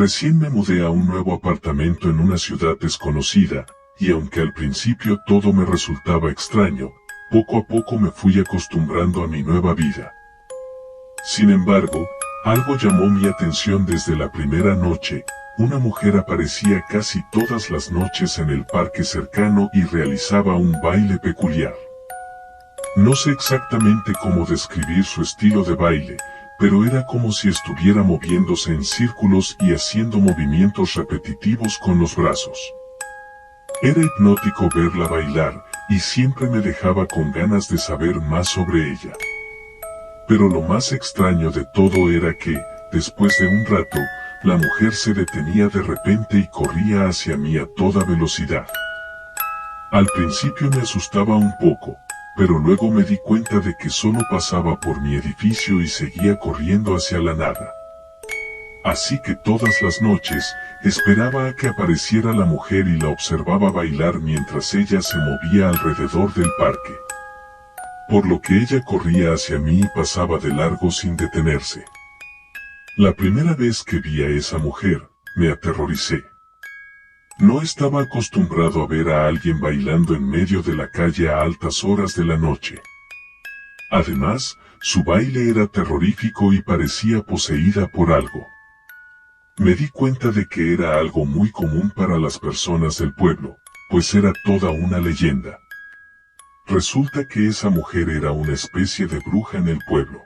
Recién me mudé a un nuevo apartamento en una ciudad desconocida, y aunque al principio todo me resultaba extraño, poco a poco me fui acostumbrando a mi nueva vida. Sin embargo, algo llamó mi atención desde la primera noche. Una mujer aparecía casi todas las noches en el parque cercano y realizaba un baile peculiar. No sé exactamente cómo describir su estilo de baile, pero era como si estuviera moviéndose en círculos y haciendo movimientos repetitivos con los brazos. Era hipnótico verla bailar, y siempre me dejaba con ganas de saber más sobre ella. Pero lo más extraño de todo era que, después de un rato, la mujer se detenía de repente y corría hacia mí a toda velocidad. Al principio me asustaba un poco, pero luego me di cuenta de que solo pasaba por mi edificio y seguía corriendo hacia la nada. Así que todas las noches, esperaba a que apareciera la mujer y la observaba bailar mientras ella se movía alrededor del parque. Por lo que ella corría hacia mí y pasaba de largo sin detenerse. La primera vez que vi a esa mujer, me aterroricé. No estaba acostumbrado a ver a alguien bailando en medio de la calle a altas horas de la noche. Además, su baile era terrorífico y parecía poseída por algo. Me di cuenta de que era algo muy común para las personas del pueblo, pues era toda una leyenda. Resulta que esa mujer era una especie de bruja en el pueblo.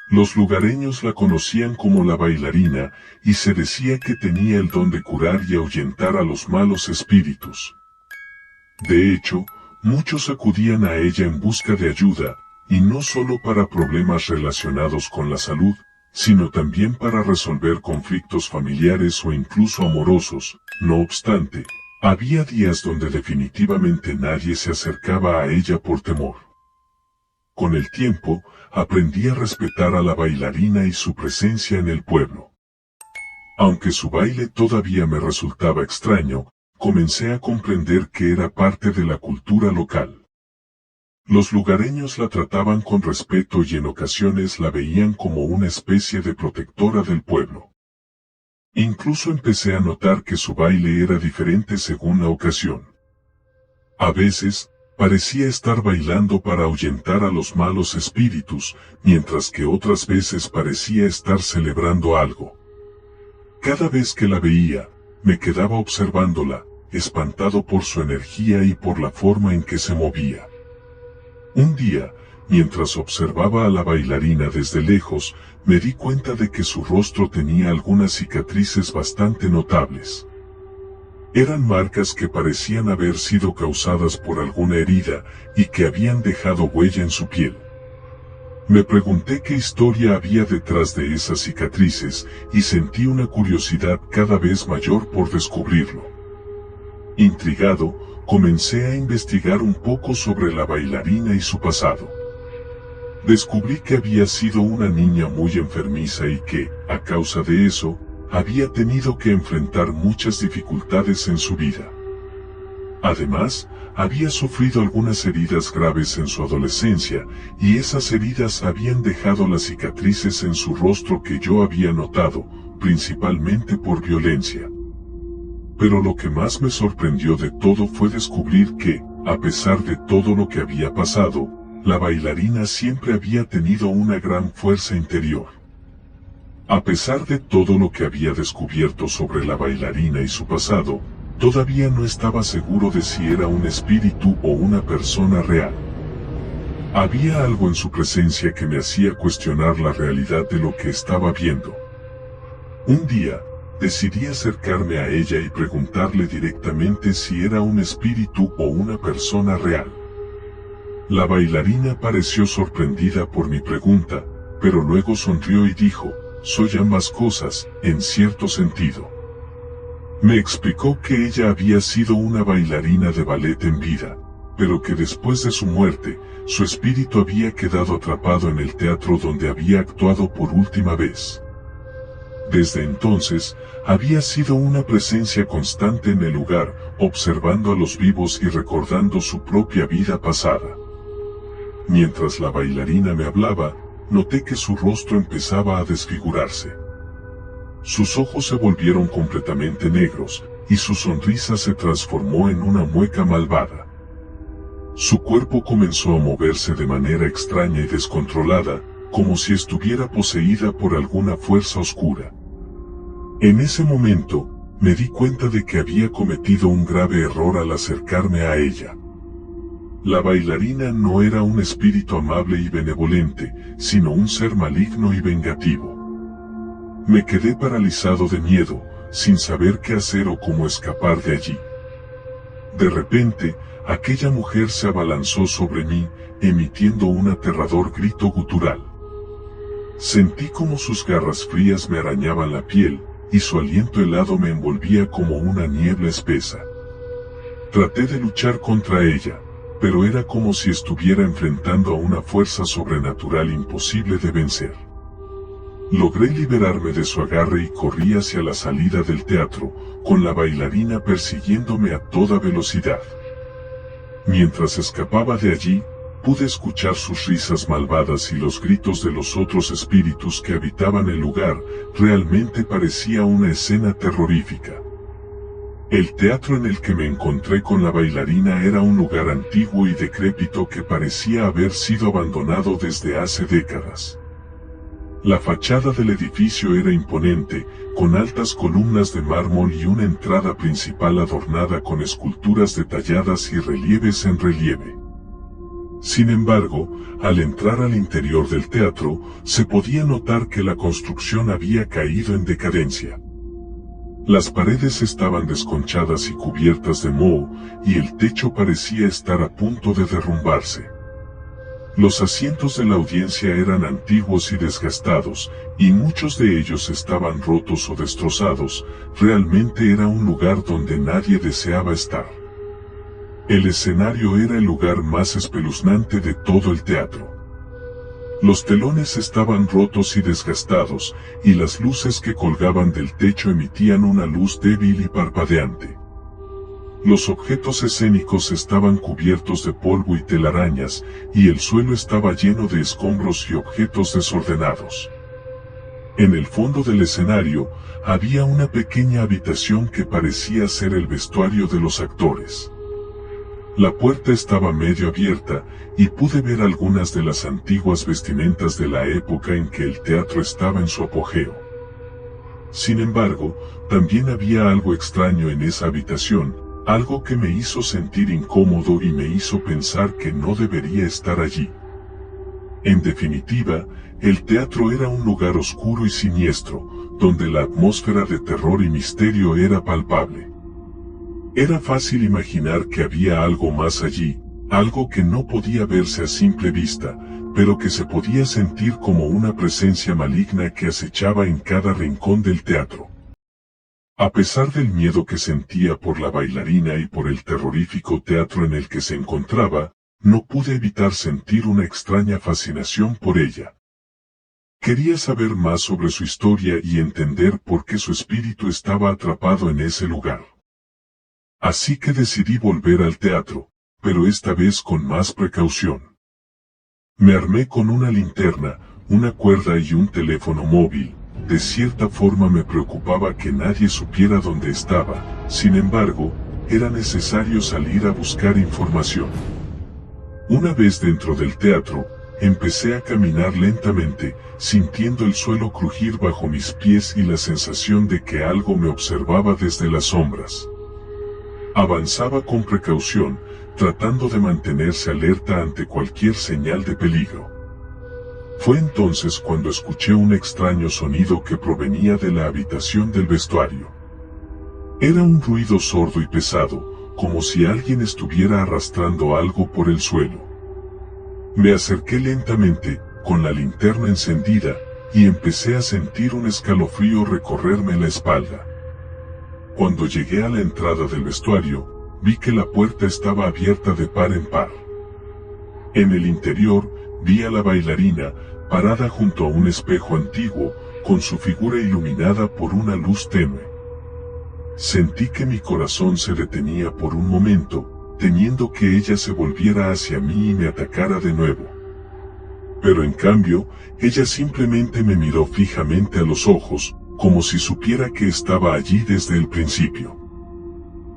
Los lugareños la conocían como la bailarina, y se decía que tenía el don de curar y ahuyentar a los malos espíritus. De hecho, muchos acudían a ella en busca de ayuda, y no solo para problemas relacionados con la salud, sino también para resolver conflictos familiares o incluso amorosos. No obstante, había días donde definitivamente nadie se acercaba a ella por temor. Con el tiempo, aprendí a respetar a la bailarina y su presencia en el pueblo. Aunque su baile todavía me resultaba extraño, comencé a comprender que era parte de la cultura local. Los lugareños la trataban con respeto y en ocasiones la veían como una especie de protectora del pueblo. Incluso empecé a notar que su baile era diferente según la ocasión. A veces, parecía estar bailando para ahuyentar a los malos espíritus, mientras que otras veces parecía estar celebrando algo. Cada vez que la veía, me quedaba observándola, espantado por su energía y por la forma en que se movía. Un día, mientras observaba a la bailarina desde lejos, me di cuenta de que su rostro tenía algunas cicatrices bastante notables. Eran marcas que parecían haber sido causadas por alguna herida y que habían dejado huella en su piel. Me pregunté qué historia había detrás de esas cicatrices y sentí una curiosidad cada vez mayor por descubrirlo. Intrigado, comencé a investigar un poco sobre la bailarina y su pasado. Descubrí que había sido una niña muy enfermiza y que, a causa de eso, había tenido que enfrentar muchas dificultades en su vida. Además, había sufrido algunas heridas graves en su adolescencia, y esas heridas habían dejado las cicatrices en su rostro que yo había notado, principalmente por violencia. Pero lo que más me sorprendió de todo fue descubrir que, a pesar de todo lo que había pasado, la bailarina siempre había tenido una gran fuerza interior. A pesar de todo lo que había descubierto sobre la bailarina y su pasado, todavía no estaba seguro de si era un espíritu o una persona real. Había algo en su presencia que me hacía cuestionar la realidad de lo que estaba viendo. Un día, decidí acercarme a ella y preguntarle directamente si era un espíritu o una persona real. La bailarina pareció sorprendida por mi pregunta, pero luego sonrió y dijo: soy ambas cosas, en cierto sentido. Me explicó que ella había sido una bailarina de ballet en vida, pero que después de su muerte, su espíritu había quedado atrapado en el teatro donde había actuado por última vez. Desde entonces, había sido una presencia constante en el lugar, observando a los vivos y recordando su propia vida pasada. Mientras la bailarina me hablaba, noté que su rostro empezaba a desfigurarse. Sus ojos se volvieron completamente negros, y su sonrisa se transformó en una mueca malvada. Su cuerpo comenzó a moverse de manera extraña y descontrolada, como si estuviera poseída por alguna fuerza oscura. En ese momento, me di cuenta de que había cometido un grave error al acercarme a ella. La bailarina no era un espíritu amable y benevolente, sino un ser maligno y vengativo. Me quedé paralizado de miedo, sin saber qué hacer o cómo escapar de allí. De repente, aquella mujer se abalanzó sobre mí, emitiendo un aterrador grito gutural. Sentí como sus garras frías me arañaban la piel, y su aliento helado me envolvía como una niebla espesa. Traté de luchar contra ella, pero era como si estuviera enfrentando a una fuerza sobrenatural imposible de vencer. Logré liberarme de su agarre y corrí hacia la salida del teatro, con la bailarina persiguiéndome a toda velocidad. Mientras escapaba de allí, pude escuchar sus risas malvadas y los gritos de los otros espíritus que habitaban el lugar. Realmente parecía una escena terrorífica. El teatro en el que me encontré con la bailarina era un lugar antiguo y decrépito que parecía haber sido abandonado desde hace décadas. La fachada del edificio era imponente, con altas columnas de mármol y una entrada principal adornada con esculturas detalladas y relieves en relieve. Sin embargo, al entrar al interior del teatro, se podía notar que la construcción había caído en decadencia. Las paredes estaban desconchadas y cubiertas de moho, y el techo parecía estar a punto de derrumbarse. Los asientos de la audiencia eran antiguos y desgastados, y muchos de ellos estaban rotos o destrozados. Realmente era un lugar donde nadie deseaba estar. El escenario era el lugar más espeluznante de todo el teatro. Los telones estaban rotos y desgastados, y las luces que colgaban del techo emitían una luz débil y parpadeante. Los objetos escénicos estaban cubiertos de polvo y telarañas, y el suelo estaba lleno de escombros y objetos desordenados. En el fondo del escenario, había una pequeña habitación que parecía ser el vestuario de los actores. La puerta estaba medio abierta, y pude ver algunas de las antiguas vestimentas de la época en que el teatro estaba en su apogeo. Sin embargo, también había algo extraño en esa habitación, algo que me hizo sentir incómodo y me hizo pensar que no debería estar allí. En definitiva, el teatro era un lugar oscuro y siniestro, donde la atmósfera de terror y misterio era palpable. Era fácil imaginar que había algo más allí, algo que no podía verse a simple vista, pero que se podía sentir como una presencia maligna que acechaba en cada rincón del teatro. A pesar del miedo que sentía por la bailarina y por el terrorífico teatro en el que se encontraba, no pude evitar sentir una extraña fascinación por ella. Quería saber más sobre su historia y entender por qué su espíritu estaba atrapado en ese lugar. Así que decidí volver al teatro, pero esta vez con más precaución. Me armé con una linterna, una cuerda y un teléfono móvil. De cierta forma me preocupaba que nadie supiera dónde estaba. Sin embargo, era necesario salir a buscar información. Una vez dentro del teatro, empecé a caminar lentamente, sintiendo el suelo crujir bajo mis pies y la sensación de que algo me observaba desde las sombras. Avanzaba con precaución, tratando de mantenerse alerta ante cualquier señal de peligro. Fue entonces cuando escuché un extraño sonido que provenía de la habitación del vestuario. Era un ruido sordo y pesado, como si alguien estuviera arrastrando algo por el suelo. Me acerqué lentamente, con la linterna encendida, y empecé a sentir un escalofrío recorrerme la espalda. Cuando llegué a la entrada del vestuario, vi que la puerta estaba abierta de par en par. En el interior, vi a la bailarina, parada junto a un espejo antiguo, con su figura iluminada por una luz tenue. Sentí que mi corazón se detenía por un momento, temiendo que ella se volviera hacia mí y me atacara de nuevo. Pero en cambio, ella simplemente me miró fijamente a los ojos, como si supiera que estaba allí desde el principio.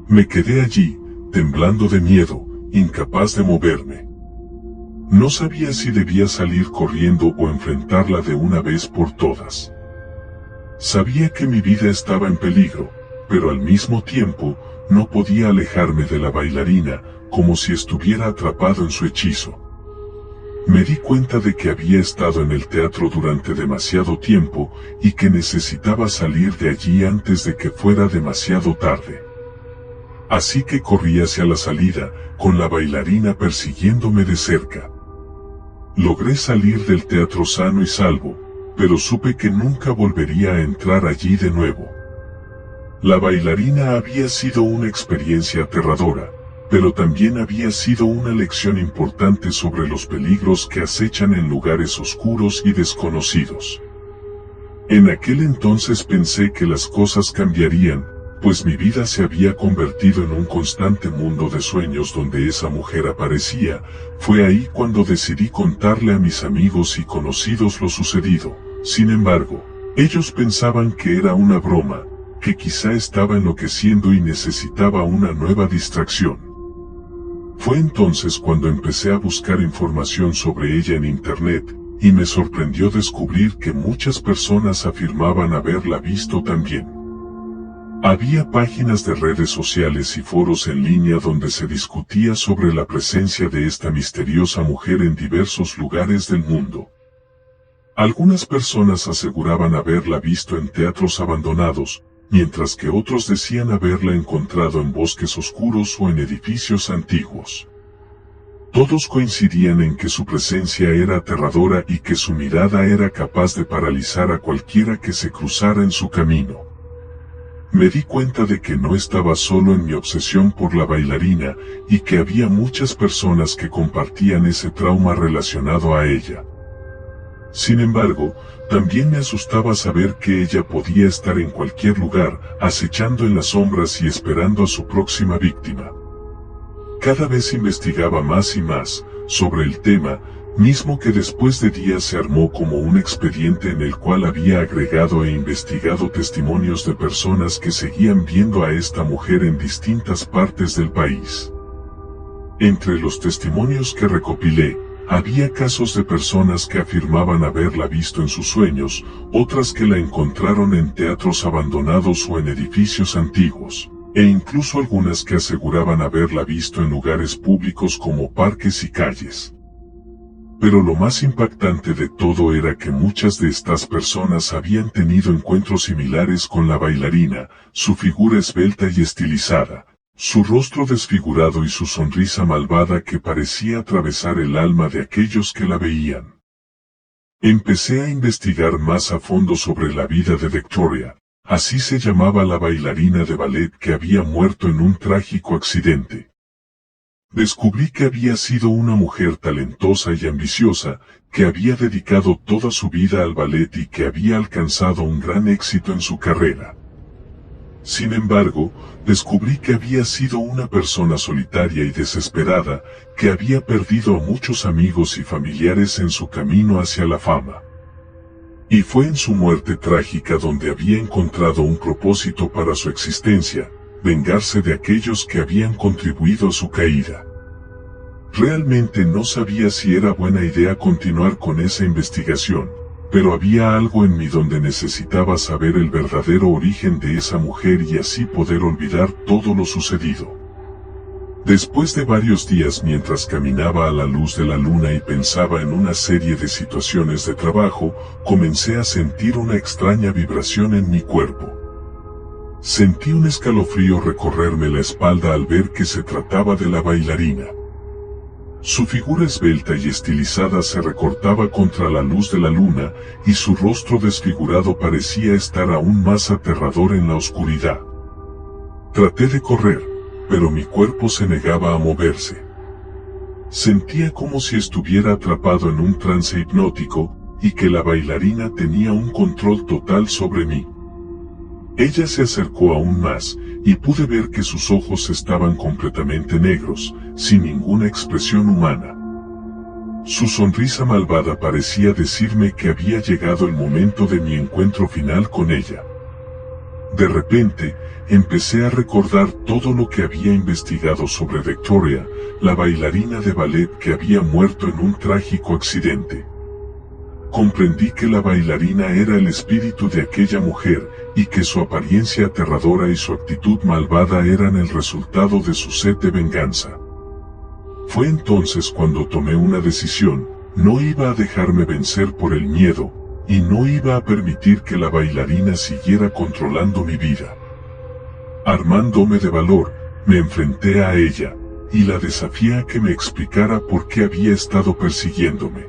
Me quedé allí, temblando de miedo, incapaz de moverme. No sabía si debía salir corriendo o enfrentarla de una vez por todas. Sabía que mi vida estaba en peligro, pero al mismo tiempo, no podía alejarme de la bailarina, como si estuviera atrapado en su hechizo. Me di cuenta de que había estado en el teatro durante demasiado tiempo y que necesitaba salir de allí antes de que fuera demasiado tarde. Así que corrí hacia la salida, con la bailarina persiguiéndome de cerca. Logré salir del teatro sano y salvo, pero supe que nunca volvería a entrar allí de nuevo. La bailarina había sido una experiencia aterradora, pero también había sido una lección importante sobre los peligros que acechan en lugares oscuros y desconocidos. En aquel entonces pensé que las cosas cambiarían, pues mi vida se había convertido en un constante mundo de sueños donde esa mujer aparecía. Fue ahí cuando decidí contarle a mis amigos y conocidos lo sucedido. Sin embargo, ellos pensaban que era una broma, que quizá estaba enloqueciendo y necesitaba una nueva distracción. Fue entonces cuando empecé a buscar información sobre ella en internet, y me sorprendió descubrir que muchas personas afirmaban haberla visto también. Había páginas de redes sociales y foros en línea donde se discutía sobre la presencia de esta misteriosa mujer en diversos lugares del mundo. Algunas personas aseguraban haberla visto en teatros abandonados, mientras que otros decían haberla encontrado en bosques oscuros o en edificios antiguos. Todos coincidían en que su presencia era aterradora y que su mirada era capaz de paralizar a cualquiera que se cruzara en su camino. Me di cuenta de que no estaba solo en mi obsesión por la bailarina, y que había muchas personas que compartían ese trauma relacionado a ella. Sin embargo, también me asustaba saber que ella podía estar en cualquier lugar, acechando en las sombras y esperando a su próxima víctima. Cada vez investigaba más y más sobre el tema, mismo que después de días se armó como un expediente en el cual había agregado e investigado testimonios de personas que seguían viendo a esta mujer en distintas partes del país. Entre los testimonios que recopilé, había casos de personas que afirmaban haberla visto en sus sueños, otras que la encontraron en teatros abandonados o en edificios antiguos, e incluso algunas que aseguraban haberla visto en lugares públicos como parques y calles. Pero lo más impactante de todo era que muchas de estas personas habían tenido encuentros similares con la bailarina, su figura esbelta y estilizada, su rostro desfigurado y su sonrisa malvada que parecía atravesar el alma de aquellos que la veían. Empecé a investigar más a fondo sobre la vida de Victoria, así se llamaba la bailarina de ballet que había muerto en un trágico accidente. Descubrí que había sido una mujer talentosa y ambiciosa, que había dedicado toda su vida al ballet y que había alcanzado un gran éxito en su carrera. Sin embargo, descubrí que había sido una persona solitaria y desesperada, que había perdido a muchos amigos y familiares en su camino hacia la fama. Y fue en su muerte trágica donde había encontrado un propósito para su existencia: vengarse de aquellos que habían contribuido a su caída. Realmente no sabía si era buena idea continuar con esa investigación, pero había algo en mí donde necesitaba saber el verdadero origen de esa mujer y así poder olvidar todo lo sucedido. Después de varios días mientras caminaba a la luz de la luna y pensaba en una serie de situaciones de trabajo, comencé a sentir una extraña vibración en mi cuerpo. Sentí un escalofrío recorrerme la espalda al ver que se trataba de la bailarina. Su figura esbelta y estilizada se recortaba contra la luz de la luna, y su rostro desfigurado parecía estar aún más aterrador en la oscuridad. Traté de correr, pero mi cuerpo se negaba a moverse. Sentía como si estuviera atrapado en un trance hipnótico, y que la bailarina tenía un control total sobre mí. Ella se acercó aún más, y pude ver que sus ojos estaban completamente negros, sin ninguna expresión humana. Su sonrisa malvada parecía decirme que había llegado el momento de mi encuentro final con ella. De repente, empecé a recordar todo lo que había investigado sobre Victoria, la bailarina de ballet que había muerto en un trágico accidente. Comprendí que la bailarina era el espíritu de aquella mujer, y que su apariencia aterradora y su actitud malvada eran el resultado de su sed de venganza. Fue entonces cuando tomé una decisión: no iba a dejarme vencer por el miedo, y no iba a permitir que la bailarina siguiera controlando mi vida. Armándome de valor, me enfrenté a ella, y la desafié a que me explicara por qué había estado persiguiéndome.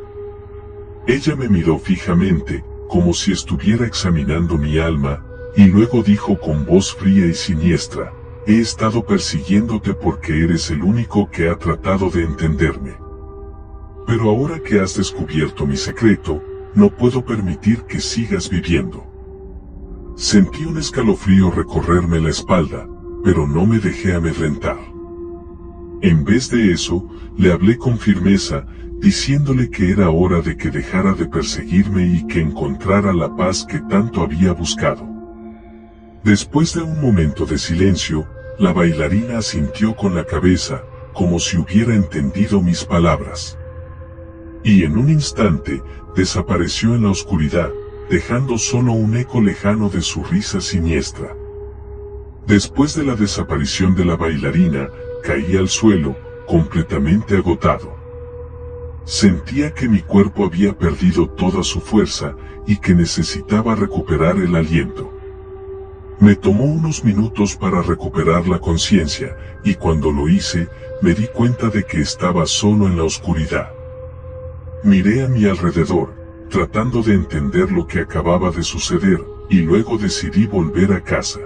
Ella me miró fijamente, como si estuviera examinando mi alma, y luego dijo con voz fría y siniestra: he estado persiguiéndote porque eres el único que ha tratado de entenderme. Pero ahora que has descubierto mi secreto, no puedo permitir que sigas viviendo. Sentí un escalofrío recorrerme la espalda, pero no me dejé amedrentar. En vez de eso, le hablé con firmeza, diciéndole que era hora de que dejara de perseguirme y que encontrara la paz que tanto había buscado. Después de un momento de silencio, la bailarina asintió con la cabeza, como si hubiera entendido mis palabras. Y en un instante, desapareció en la oscuridad, dejando solo un eco lejano de su risa siniestra. Después de la desaparición de la bailarina, caí al suelo, completamente agotado. Sentía que mi cuerpo había perdido toda su fuerza, y que necesitaba recuperar el aliento. Me tomó unos minutos para recuperar la conciencia, y cuando lo hice, me di cuenta de que estaba solo en la oscuridad. Miré a mi alrededor, tratando de entender lo que acababa de suceder, y luego decidí volver a casa.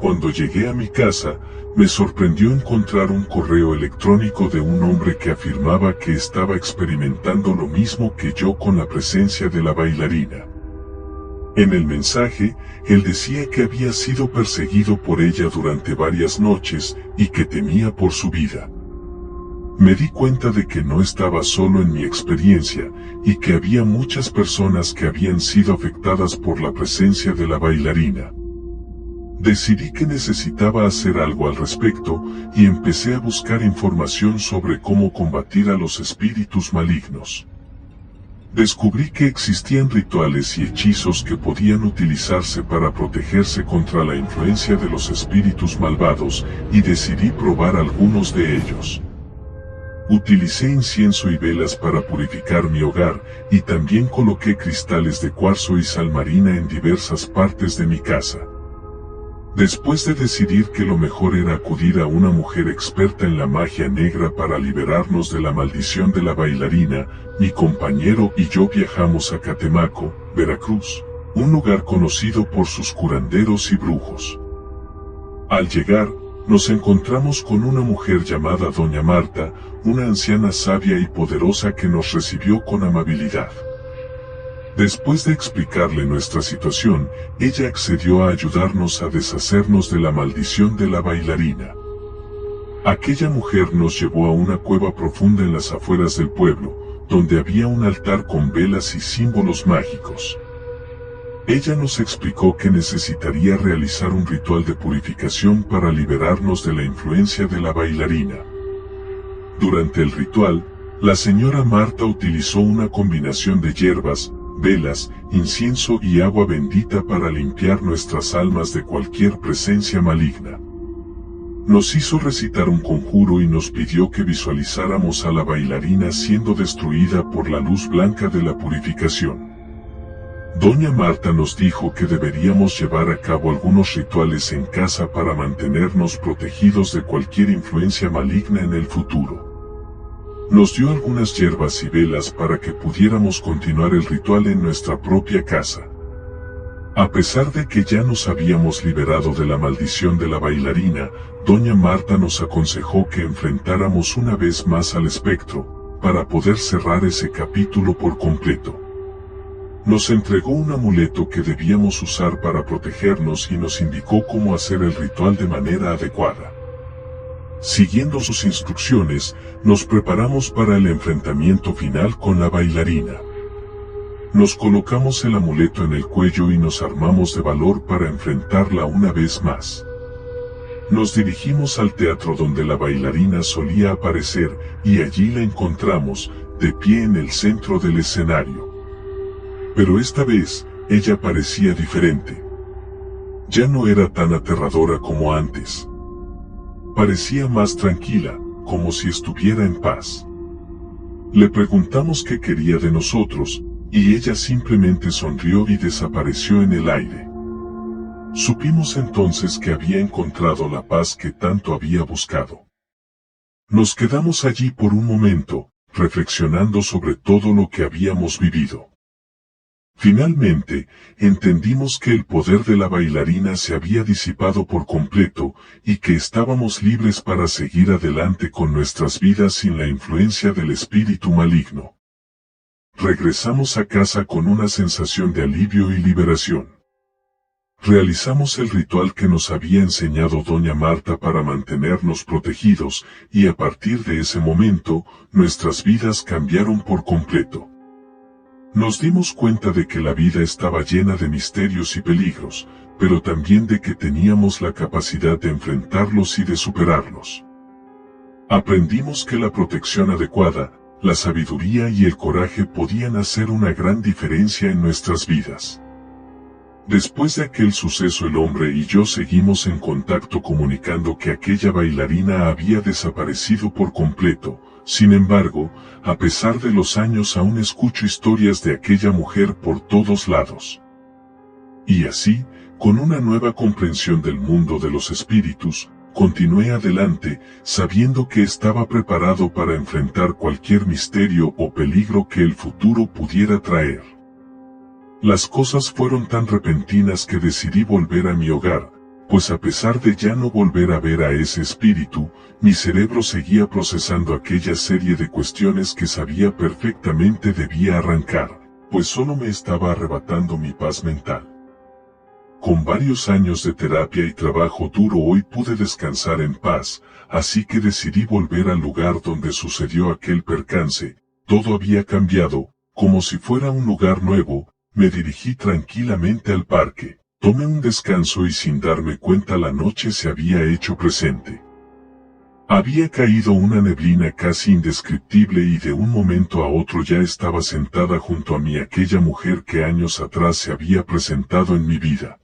Cuando llegué a mi casa, me sorprendió encontrar un correo electrónico de un hombre que afirmaba que estaba experimentando lo mismo que yo con la presencia de la bailarina. En el mensaje, él decía que había sido perseguido por ella durante varias noches, y que temía por su vida. Me di cuenta de que no estaba solo en mi experiencia, y que había muchas personas que habían sido afectadas por la presencia de la bailarina. Decidí que necesitaba hacer algo al respecto, y empecé a buscar información sobre cómo combatir a los espíritus malignos. Descubrí que existían rituales y hechizos que podían utilizarse para protegerse contra la influencia de los espíritus malvados, y decidí probar algunos de ellos. Utilicé incienso y velas para purificar mi hogar, y también coloqué cristales de cuarzo y sal marina en diversas partes de mi casa. Después de decidir que lo mejor era acudir a una mujer experta en la magia negra para liberarnos de la maldición de la bailarina, mi compañero y yo viajamos a Catemaco, Veracruz, un lugar conocido por sus curanderos y brujos. Al llegar, nos encontramos con una mujer llamada Doña Marta, una anciana sabia y poderosa que nos recibió con amabilidad. Después de explicarle nuestra situación, ella accedió a ayudarnos a deshacernos de la maldición de la bailarina. Aquella mujer nos llevó a una cueva profunda en las afueras del pueblo, donde había un altar con velas y símbolos mágicos. Ella nos explicó que necesitaría realizar un ritual de purificación para liberarnos de la influencia de la bailarina. Durante el ritual, la señora Marta utilizó una combinación de hierbas, velas, incienso y agua bendita para limpiar nuestras almas de cualquier presencia maligna. Nos hizo recitar un conjuro y nos pidió que visualizáramos a la bailarina siendo destruida por la luz blanca de la purificación. Doña Marta nos dijo que deberíamos llevar a cabo algunos rituales en casa para mantenernos protegidos de cualquier influencia maligna en el futuro. Nos dio algunas hierbas y velas para que pudiéramos continuar el ritual en nuestra propia casa. A pesar de que ya nos habíamos liberado de la maldición de la bailarina, Doña Marta nos aconsejó que enfrentáramos una vez más al espectro, para poder cerrar ese capítulo por completo. Nos entregó un amuleto que debíamos usar para protegernos y nos indicó cómo hacer el ritual de manera adecuada. Siguiendo sus instrucciones, nos preparamos para el enfrentamiento final con la bailarina. Nos colocamos el amuleto en el cuello y nos armamos de valor para enfrentarla una vez más. Nos dirigimos al teatro donde la bailarina solía aparecer, y allí la encontramos, de pie en el centro del escenario. Pero esta vez, ella parecía diferente. Ya no era tan aterradora como antes. Parecía más tranquila, como si estuviera en paz. Le preguntamos qué quería de nosotros, y ella simplemente sonrió y desapareció en el aire. Supimos entonces que había encontrado la paz que tanto había buscado. Nos quedamos allí por un momento, reflexionando sobre todo lo que habíamos vivido. Finalmente, entendimos que el poder de la bailarina se había disipado por completo, y que estábamos libres para seguir adelante con nuestras vidas sin la influencia del espíritu maligno. Regresamos a casa con una sensación de alivio y liberación. Realizamos el ritual que nos había enseñado doña Marta para mantenernos protegidos, y a partir de ese momento, nuestras vidas cambiaron por completo. Nos dimos cuenta de que la vida estaba llena de misterios y peligros, pero también de que teníamos la capacidad de enfrentarlos y de superarlos. Aprendimos que la protección adecuada, la sabiduría y el coraje podían hacer una gran diferencia en nuestras vidas. Después de aquel suceso, el hombre y yo seguimos en contacto comunicando que aquella bailarina había desaparecido por completo. Sin embargo, a pesar de los años aún escucho historias de aquella mujer por todos lados. Y así, con una nueva comprensión del mundo de los espíritus, continué adelante, sabiendo que estaba preparado para enfrentar cualquier misterio o peligro que el futuro pudiera traer. Las cosas fueron tan repentinas que decidí volver a mi hogar, pues a pesar de ya no volver a ver a ese espíritu, mi cerebro seguía procesando aquella serie de cuestiones que sabía perfectamente debía arrancar, pues solo me estaba arrebatando mi paz mental. Con varios años de terapia y trabajo duro hoy pude descansar en paz, así que decidí volver al lugar donde sucedió aquel percance. Todo había cambiado, como si fuera un lugar nuevo. Me dirigí tranquilamente al parque, tomé un descanso y sin darme cuenta la noche se había hecho presente. Había caído una neblina casi indescriptible y de un momento a otro ya estaba sentada junto a mí aquella mujer que años atrás se había presentado en mi vida.